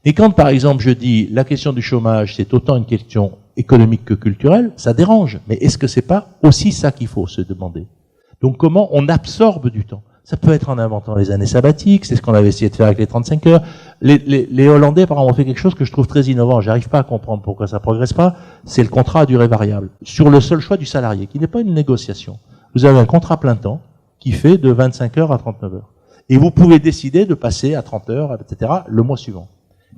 Et quand, par exemple, je dis la question du chômage, c'est autant une question économique que culturelle, ça dérange. Mais est-ce que c'est pas aussi ça qu'il faut se demander? Donc comment on absorbe du temps? Ça peut être en inventant les années sabbatiques, c'est ce qu'on avait essayé de faire avec les 35 heures. Les Hollandais, par exemple, ont fait quelque chose que je trouve très innovant, j'arrive pas à comprendre pourquoi ça progresse pas, c'est le contrat à durée variable, sur le seul choix du salarié, qui n'est pas une négociation. Vous avez un contrat plein temps qui fait de 25 heures à 39 heures. Et vous pouvez décider de passer à 30 heures, etc., le mois suivant.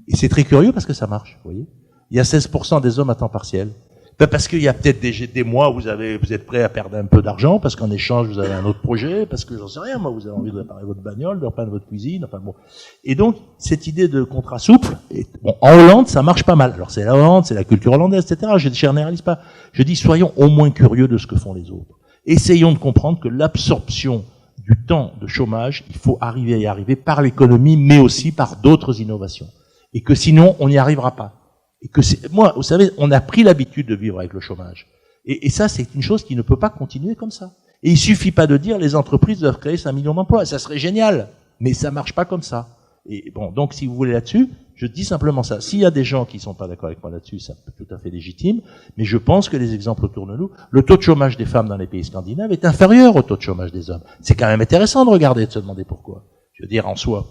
Et c'est très curieux parce que ça marche, vous voyez. Il y a 16% des hommes à temps partiel. Ben parce qu'il y a peut-être des mois où vous êtes prêt à perdre un peu d'argent, parce qu'en échange, vous avez un autre projet, parce que j'en sais rien, moi, vous avez envie de réparer votre bagnole, de repeindre votre cuisine, enfin bon. Et donc, cette idée de contrat souple, bon, en Hollande, ça marche pas mal. Alors, c'est la Hollande, c'est la culture hollandaise, etc. Je ne généralise pas. Je dis, soyons au moins curieux de ce que font les autres. Essayons de comprendre que l'absorption du temps de chômage, il faut arriver à y arriver par l'économie, mais aussi par d'autres innovations. Et que sinon, on n'y arrivera pas. Et que moi, vous savez, on a pris l'habitude de vivre avec le chômage. Et ça, c'est une chose qui ne peut pas continuer comme ça. Et il suffit pas de dire les entreprises doivent créer 5 millions d'emplois. Ça serait génial. Mais ça marche pas comme ça. Et bon, donc si vous voulez là-dessus, je dis simplement ça. S'il y a des gens qui sont pas d'accord avec moi là-dessus, ça peut être tout à fait légitime. Mais je pense que les exemples autour de nous, le taux de chômage des femmes dans les pays scandinaves est inférieur au taux de chômage des hommes. C'est quand même intéressant de regarder, de se demander pourquoi. Je veux dire, en soi.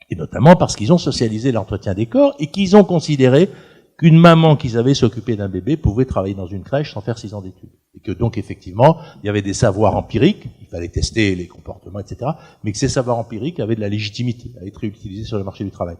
Et notamment parce qu'ils ont socialisé l'entretien des corps et qu'ils ont considéré qu'une maman qui savait s'occuper d'un bébé pouvait travailler dans une crèche sans faire 6 ans d'études. Et que donc, effectivement, il y avait des savoirs empiriques, il fallait tester les comportements, etc., mais que ces savoirs empiriques avaient de la légitimité à être réutilisés sur le marché du travail.